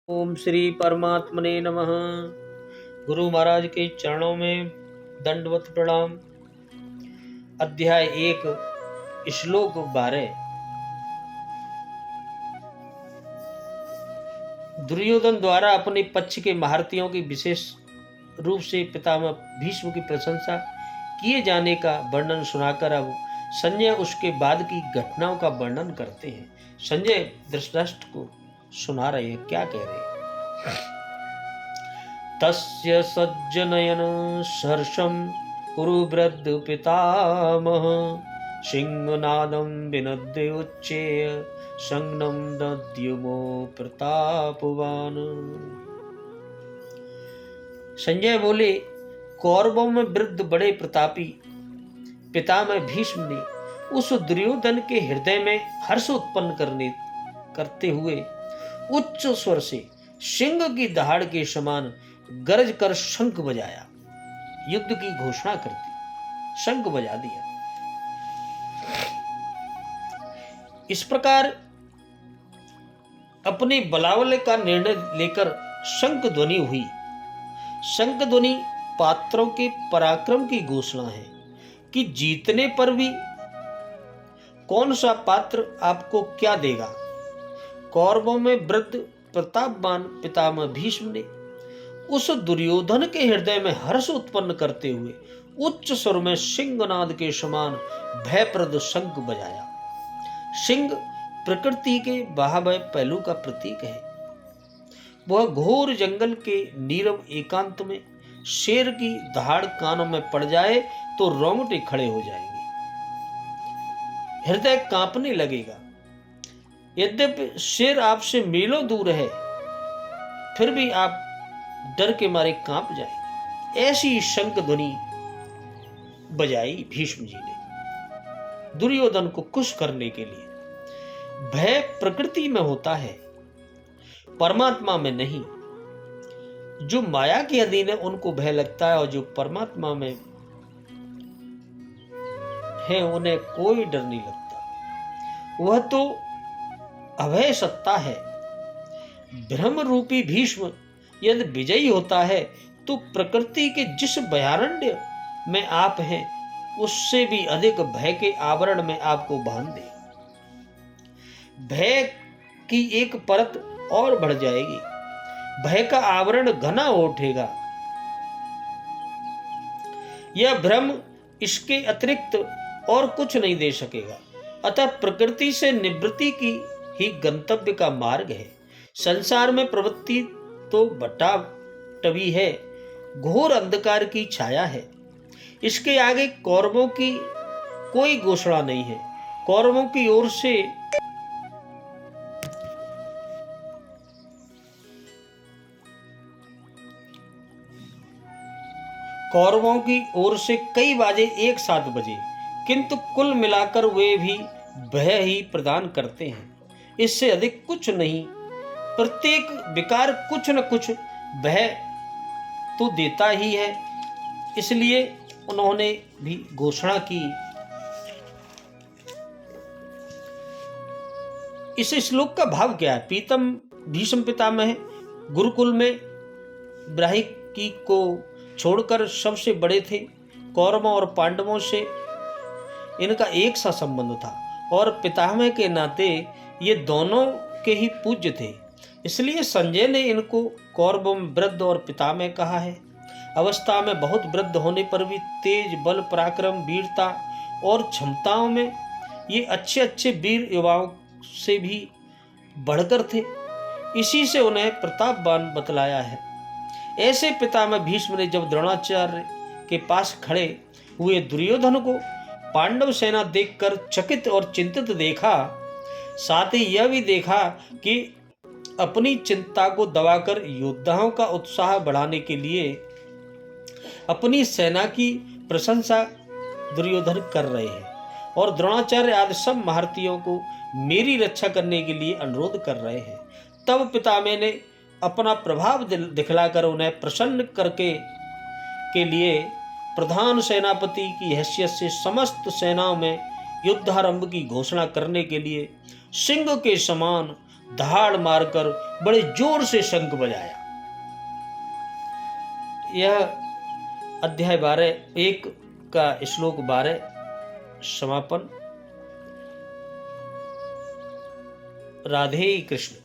ओम श्री परमात्मने नमः। गुरु महाराज के चरणों में दंडवत प्रणाम। अध्याय 1 श्लोक 12। दुर्योधन द्वारा अपने पक्ष के महारथियों की विशेष रूप से पितामह भीष्म की प्रशंसा किए जाने का वर्णन सुनाकर अब संजय उसके बाद की घटनाओं का वर्णन करते हैं। संजय धृतराष्ट्र को सुना रहे हैं, क्या कह रहे हैं। तस्य सज्जनयन सहर्षं कुरु वृद्ध पितामह सिंहनादं विनद्य उच्चेय संज्ञं दद्युमो प्रतापवान। संजय बोले, कौरवों में वृद्ध बड़े प्रतापी पितामह भीष्म ने उस दुर्योधन के हृदय में हर्ष उत्पन्न करते हुए उच्च स्वर से सिंह की दहाड़ के समान गरज कर शंख बजाया, युद्ध की घोषणा कर दी, शंख बजा दिया। इस प्रकार अपने बलावल का निर्णय लेकर शंख ध्वनि हुई। शंख ध्वनि पात्रों के पराक्रम की घोषणा है कि जीतने पर भी कौन सा पात्र आपको क्या देगा। कौरवों में वृद्ध प्रतापवान पितामह भीष्म ने उस दुर्योधन के हृदय में हर्ष उत्पन्न करते हुए उच्च स्वर में सिंहनाद के समान भयप्रद शंख बजाया। सिंह प्रकृति के बाह्य पहलू का प्रतीक है। वह घोर जंगल के नीरव एकांत में शेर की दहाड़ कानों में पड़ जाए तो रोंगटे खड़े हो जाएंगे, हृदय कांपने लगेगा। यद्यपि शेर आपसे मीलों दूर है, फिर भी आप डर के मारे कांप जाएंगे। ऐसी शंख ध्वनि बजाई भीष्म जी ने दुर्योधन को खुश करने के लिए। भय प्रकृति में होता है, परमात्मा में नहीं। जो माया के अधीन है उनको भय लगता है, और जो परमात्मा में है उन्हें कोई डर नहीं लगता। वह तो अभय सत्ता है। ब्रह्म रूपी भीष्म यदि विजयी होता है तो प्रकृति के जिस भयारण्य में आप हैं उससे भी अधिक भय के आवरण में आपको बांध दे। भय की एक परत और बढ़ जाएगी, भय का आवरण घना हो उठेगा। यह ब्रह्म इसके अतिरिक्त और कुछ नहीं दे सकेगा। अतः प्रकृति से निवृत्ति की ही गंतव्य का मार्ग है। संसार में प्रवृत्ति तो बटाटवी है, घोर अंधकार की छाया है। इसके आगे कौरवों की कोई घोषणा नहीं है। कौरवों की ओर से कई बाजे एक साथ बजे, किंतु कुल मिलाकर वे भी भय ही प्रदान करते हैं, इससे अधिक कुछ नहीं। प्रत्येक विकार कुछ न कुछ भय तो देता ही है। इसलिए उन्होंने भी घोषणा की। इस श्लोक का भाव क्या है। भीष्म पितामह गुरुकुल में ब्राह्मणी को छोड़कर सबसे बड़े थे। कौरवों और पांडवों से इनका एक सा संबंध था, और पितामह के नाते ये दोनों के ही पूज्य थे। इसलिए संजय ने इनको कौरवों में वृद्ध और पितामह कहा है। अवस्था में बहुत वृद्ध होने पर भी तेज, बल, पराक्रम, वीरता और क्षमताओं में ये अच्छे वीर युवाओं से भी बढ़कर थे। इसी से उन्हें प्रतापवान बतलाया है। ऐसे पितामह भीष्म ने जब द्रोणाचार्य के पास खड़े हुए दुर्योधन को पांडव सेना देखकर चकित और चिंतित देखा, साथ ही यह भी देखा कि अपनी चिंता को दबाकर योद्धाओं का उत्साह बढ़ाने के लिए अपनी सेना की प्रशंसा दुर्योधन कर रहे हैं, और द्रोणाचार्य आदि सब महारथियों को मेरी रक्षा करने के लिए अनुरोध कर रहे हैं। तब पितामह ने अपना प्रभाव दिखलाकर उन्हें प्रसन्न करके के लिए प्रधान सेनापति की हैसियत से समस्त सेनाओं में युद्धारंभ की घोषणा करने के लिए सिंह के समान दहाड़ मारकर बड़े जोर से शंख बजाया। यह अध्याय 12 का श्लोक 12 समापन। राधे कृष्ण।